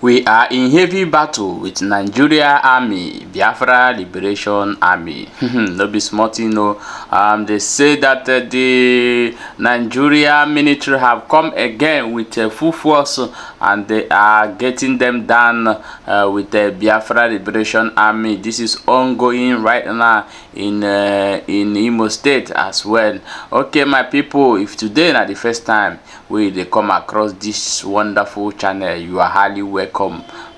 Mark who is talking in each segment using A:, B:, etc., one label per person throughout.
A: We are in heavy battle with Nigeria Army, Biafra Liberation Army. No be small thing, no. They say that the Nigeria military have come again with full force, and they are getting them done with the Biafra Liberation Army. This is ongoing right now in Imo State as well. Okay, my people, if today na the first time they come across this wonderful channel, you are highly welcome.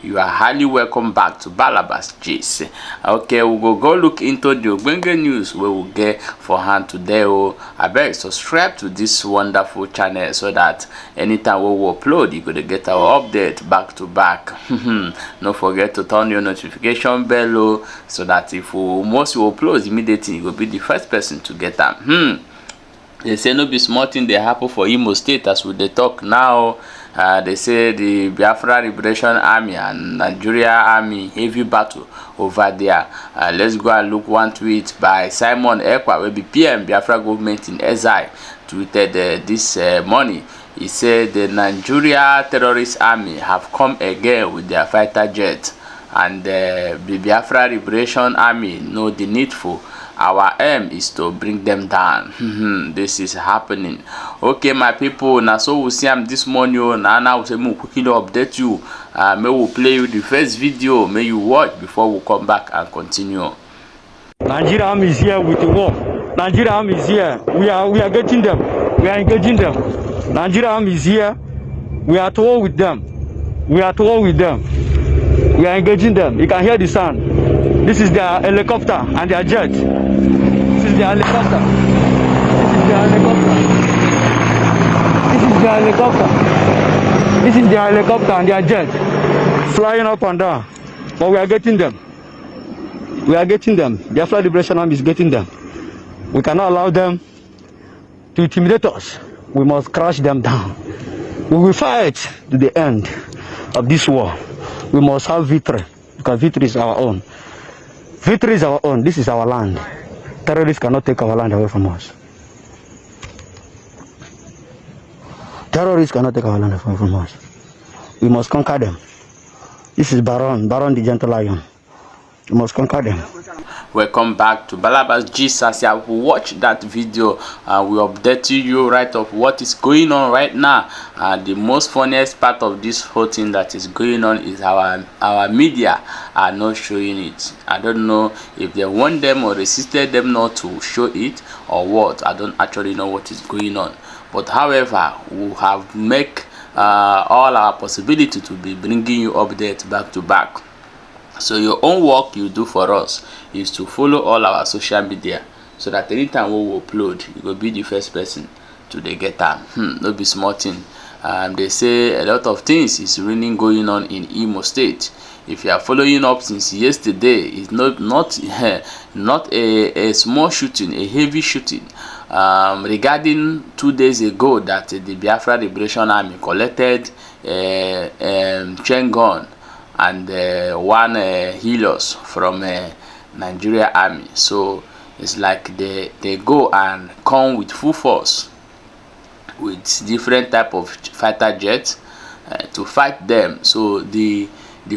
A: You are highly welcome back to Balabas Gist. Okay, we will go look into the Ogbenge news we will get for hand today. I beg subscribe to this wonderful channel so that anytime we will upload, you could get our update back to back. Don't forget to turn your notification bell so that if once you upload immediately, you will be the first person to get them. They say no be small thing they happen for Imo State as we dey talk now. They say the Biafra Liberation Army and Nigeria Army heavy battle over there. Let's go and look one tweet by Simon Ekwa, will be PM Biafra government in exile, tweeted this morning. He said the Nigeria terrorist army have come again with their fighter jet, and the Biafra Liberation Army know the needful. Our aim is to bring them down. This is happening. Okay, my people, now so we see them this morning. Now we say we quickly update you. May we play you the first video. May you watch before we come back and continue.
B: Nigeria army is here with the war. Nigeria army is here. We are getting them. We are engaging them. Nigeria army is here. We are at war with them. We are at war with them. We are engaging them. You can hear the sound. This is their helicopter and their jet. This is their helicopter. This is their helicopter. This is their helicopter and their jet flying up and down. But we are getting them. We are getting them. The Biafra Liberation Army is getting them. We cannot allow them to intimidate us. We must crush them down. We will fight to the end of this war. We must have victory, because victory is our own. Victory is our own. This is our land. Terrorists cannot take our land away from us. Terrorists cannot take our land away from us. We must conquer them. This is Baron the Gentle Lion. We must conquer them.
A: Welcome back to Balabas Gist. As you have watched that video, we updated you right of what is going on right now. The most funniest part of this whole thing that is going on is our media are not showing it. I don't know if they want them or resisted them not to show it or what. I don't actually know what is going on. But however, we have make all our possibility to be bringing you updates back to back. So your own work you do for us is to follow all our social media, so that anytime we will upload, you will be the first person to get them. No be small thing. They say a lot of things is really going on in Imo State. If you are following up since yesterday, it's not a small shooting, a heavy shooting. Regarding 2 days ago that the Biafra Liberation Army collected chain gun and one Helios from Nigeria Army. So it's like they go and come with full force with different type of fighter jets to fight them. So the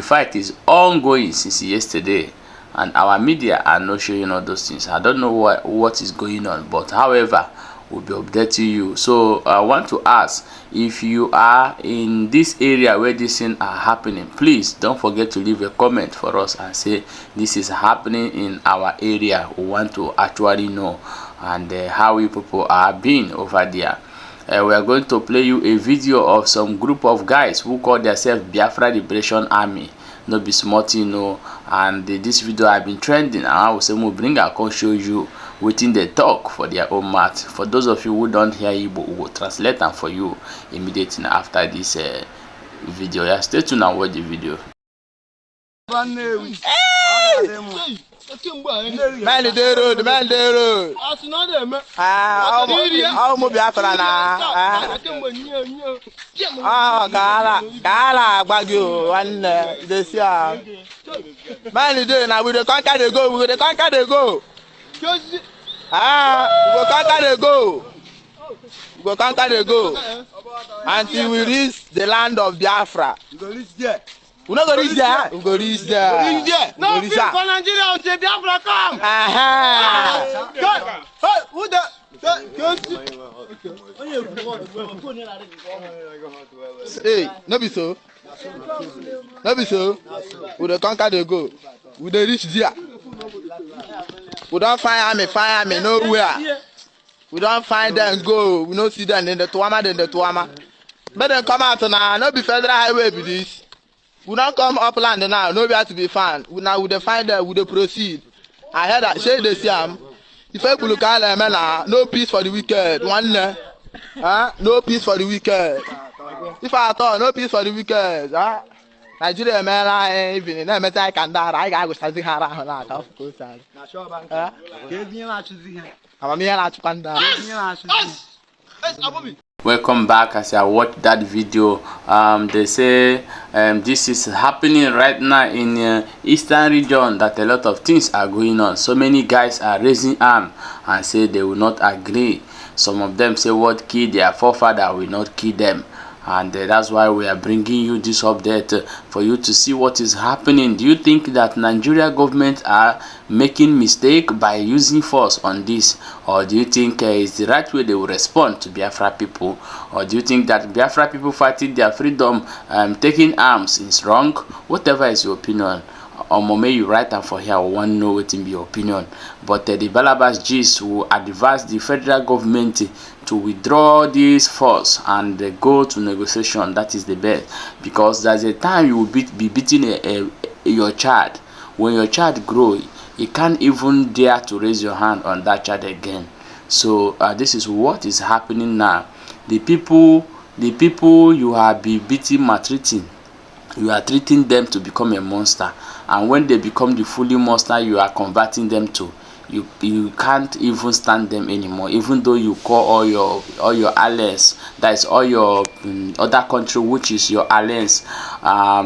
A: fight is ongoing since yesterday, and our media are not showing all those things. I don't know what is going on, but however, we'll be updating you. So I want to ask, if you are in this area where these things are happening, please don't forget to leave a comment for us and say this is happening in our area. We want to actually know and how you people are being over there. We are going to play you a video of some group of guys who call themselves Biafra Liberation Army. No be small thing, no. And this video have been trending, and I will say we'll bring I can show you within the talk for their own math. For those of you who don't hear Igbo, we will translate them for you immediately after this video. Yeah, stay tuned and watch the video.
C: Man the road. How Biafra na. Gala Bagyo and this year. Man the day now we the conquer the go. We the conquer the go. We go conquer the go. We go conquer the go until we reach the land of Biafra.
D: You go reach there.
C: We not go reach there. We go reach there.
D: No peace for Nigeria until Biafra come. Hey, who the?
C: Hey, no be so. No be so. We dey conquer the go. We dey reach there. We don't find army nowhere. We don't find them go. We don't see them in the Tuama. But then come out now. No be federal highway be this. We don't come upland now. Nowhere to be found. We now we dey find them. We dey proceed. I heard that shey dey see am. If I could look at them now, no peace for the wicked. No peace for the wicked. If I thought no peace for the wicked, Nigeria man, even no matter I can die. I go standing here now. Of course, I'm here to panda.
A: Welcome back. As I watched that video, they say this is happening right now in eastern region, that a lot of things are going on. So many guys are raising arm and say they will not agree. Some of them say what killed their forefather will not kill them, and that's why we are bringing you this update for you to see what is happening. Do you think that Nigeria government are making mistake by using force on this, or do you think it's the right way they will respond to Biafra people, or do you think that Biafra people fighting their freedom, taking arms is wrong? Whatever is your opinion, or may you write am for here. I want to know what in your opinion. But the Balabas G's will advise the federal government to withdraw this force and go to negotiation. That is the best, because there's a time you will be beating your child. When your child grow, you can't even dare to raise your hand on that child again. So this is what is happening now. The people you have been beating, maltreating, you are treating them to become a monster, and when they become the fully monster you are converting them to, you can't even stand them anymore. Even though you call all your allies, that is all your other country which is your alliance,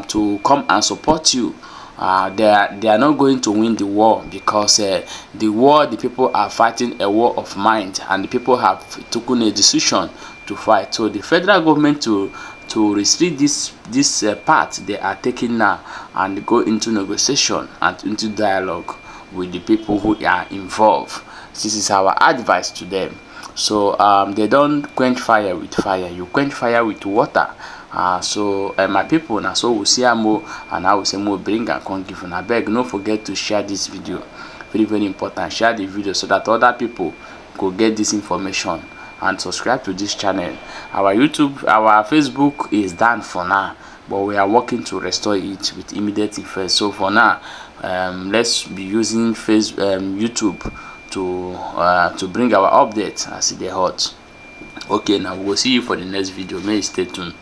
A: to come and support you, they are not going to win the war, because the war the people are fighting a war of mind, and the people have taken a decision to fight. So the federal government to restrict this part they are taking now, and go into negotiation and into dialogue with the people who are involved. This is our advice to them. So they don't quench fire with fire, you quench fire with water. So my people, now so we see more, and I will say more bring and come give. And I beg, don't forget to share this video. Very important. Share the video so that other people go get this information, and subscribe to this channel. Our Facebook is down for now, but we are working to restore it with immediate effect. So for now, let's be using YouTube to bring our updates as they hot. Okay, now we'll see you for the next video. May stay tuned.